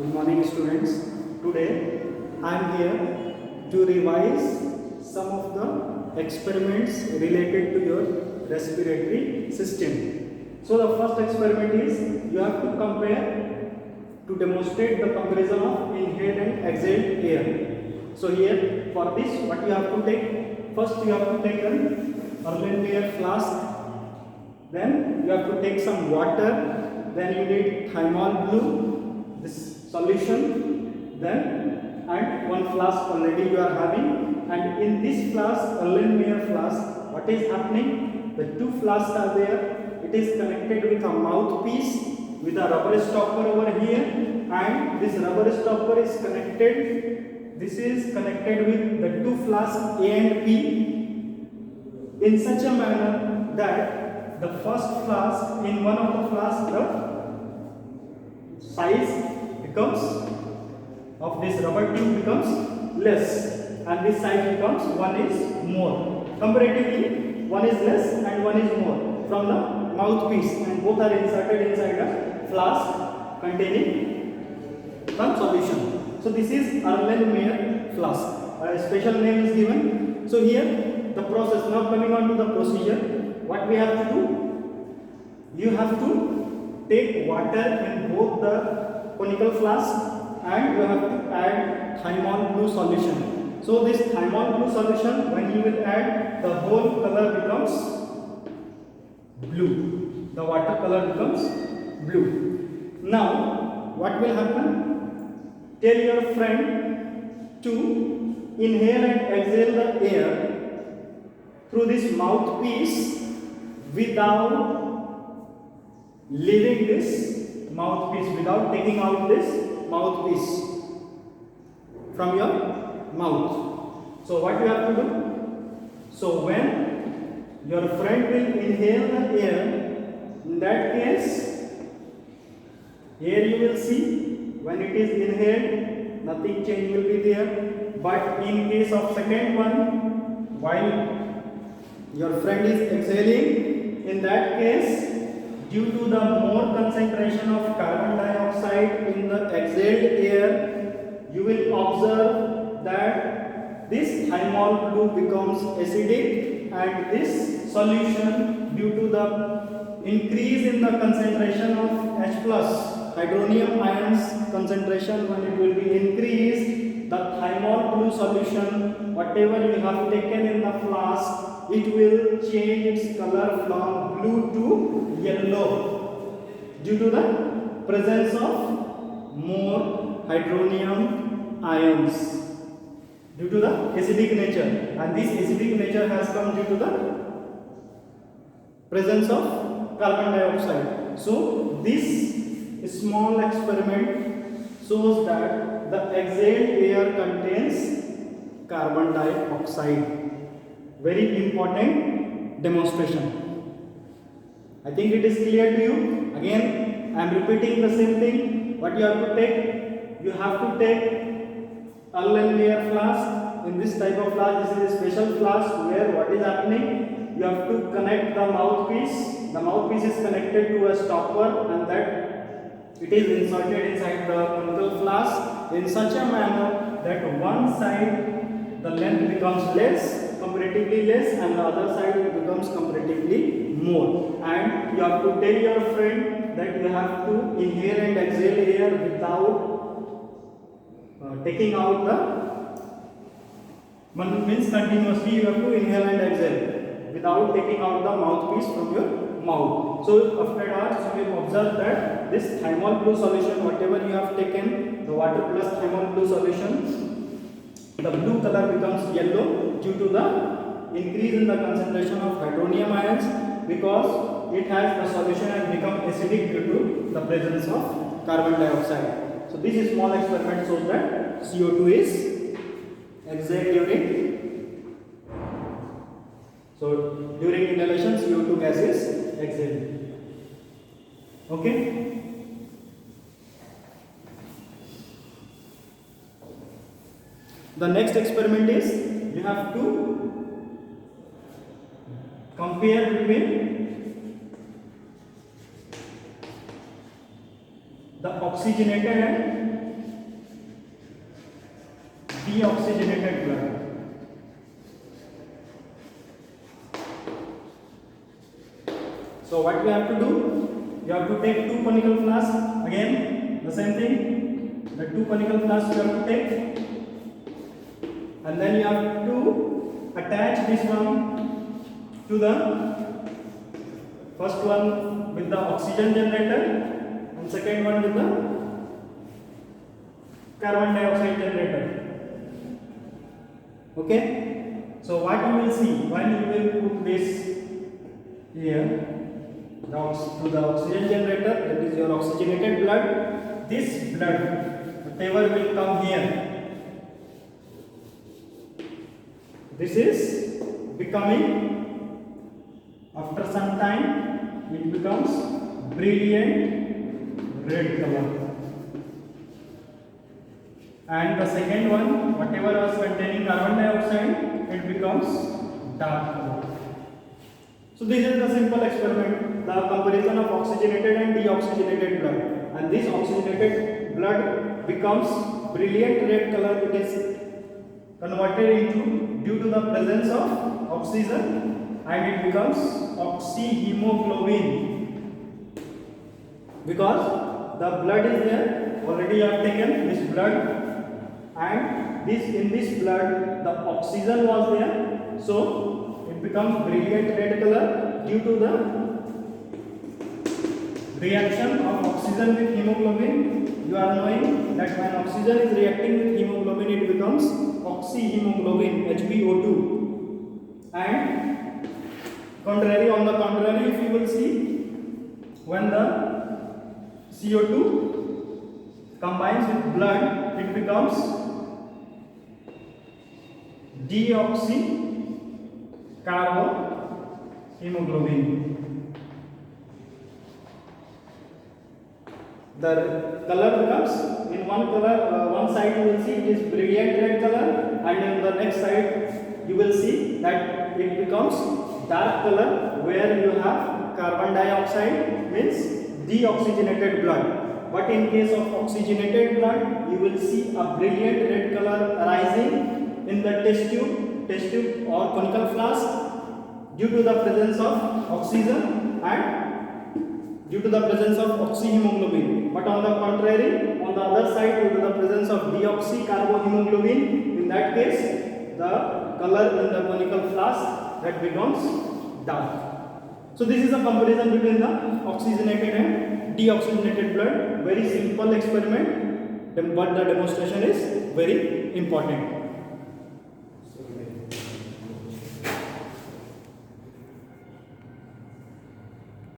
Good morning, students. Today I am here to revise some of the experiments related to your respiratory system. So the first experiment is you have to compare to demonstrate the comparison of inhaled and exhaled air. So here for this what you have to take, first you have to take an Erlenmeyer flask, then you have to take some water, then you need thymol blue, this solution, then and one flask already you are having, and in this flask, Erlenmeyer flask, what is happening? The two flasks are there. It is connected with a mouthpiece with a rubber stopper over here, and this rubber stopper is connected. This is connected with the two flasks A and B in such a manner that the first flask, in one of the flasks, the size becomes of this rubber tube becomes less, and this size becomes one is more. Comparatively, one is less and one is more from the mouthpiece, and both are inserted inside a flask containing some solution. So this is Erlenmeyer flask. A special name is given. So here the process, now coming on to the procedure, what we have to do, you have to take water in both the conical flask and you have to add thymol blue solution. So this thymol blue solution, when you will add, the whole color becomes blue. The water color becomes blue. Now what will happen? Tell your friend to inhale and exhale the air through this mouthpiece without leaving this mouthpiece, without taking out this mouthpiece from your mouth. So what you have to do? So when your friend will inhale the air, in that case, here you will see when it is inhaled, nothing change will be there. But in case of second one, while your friend is exhaling, in that case, due to the more concentration of carbon dioxide in the exhaled air, you will observe that this thymol blue becomes acidic, and this solution, due to the increase in the concentration of H plus hydronium ions concentration, when it will be increased, the thymol blue solution, whatever you have taken in the flask, it will change its color from blue to yellow due to the presence of more hydronium ions, due to the acidic nature, and this acidic nature has come due to the presence of carbon dioxide. So this small experiment shows that the exhaled air contains carbon dioxide. Very important demonstration. I think it is clear to you. Again, I am repeating the same thing. What you have to take? You have to take Erlenmeyer flask. In this type of flask, this is a special flask where what is happening? You have to connect the mouthpiece. The mouthpiece is connected to a stopper, and that it is inserted inside the conical flask in such a manner that one side the length becomes less, comparatively less, and the other side becomes comparatively more. And you have to tell your friend that you have to inhale and exhale air without taking out the, means continuously you have to inhale and exhale without taking out the mouthpiece from your mouth. So after that, you will observe that this thymol blue solution, whatever you have taken, the water plus thymol blue solution, the blue color becomes yellow due to the increase in the concentration of hydronium ions, because it has the solution has become acidic due to the presence of carbon dioxide. So this small experiment shows that CO2 is exhaled during inhalation CO2 gas is exhaled. Okay. The next experiment is you have to compare between the oxygenated and deoxygenated blood. So what you have to do? You have to take two conical flasks. Again, the same thing. The two conical flasks you have to take, and then you have to attach this one to the first one with the oxygen generator, and second one with the carbon dioxide generator. Okay. So what you will see when you will put this here to the oxygen generator, that is your oxygenated blood, this blood, whatever will come here, this is becoming, after some time, it becomes brilliant red color. And the second one, whatever was containing carbon dioxide, it becomes dark color. So this is the simple experiment, the comparison of oxygenated and deoxygenated blood. And this oxygenated blood becomes brilliant red color. It is converted into due to the presence of oxygen, and it becomes oxyhemoglobin, because the blood is there. Already you have taken this blood, and in this blood the oxygen was there, so it becomes brilliant red color due to the reaction of oxygen with hemoglobin. You are knowing that when oxygen is reacting with hemoglobin, it becomes oxyhemoglobin, HbO2. And on the contrary, if you will see, when the CO2 combines with blood, it becomes deoxycarbohemoglobin. The color becomes, in one side you will see it is brilliant red color, and in the next side you will see that it becomes dark color, where you have carbon dioxide, means deoxygenated blood. But in case of oxygenated blood, you will see a brilliant red color arising in the test tube or conical flask, due to the presence of oxygen and due to the presence of oxyhemoglobin. But on the contrary, on the other side, due to the presence of deoxycarbohemoglobin, in that case, the color in the conical flask, that becomes dark. So this is a comparison between the oxygenated and deoxygenated blood. Very simple experiment, but the demonstration is very important.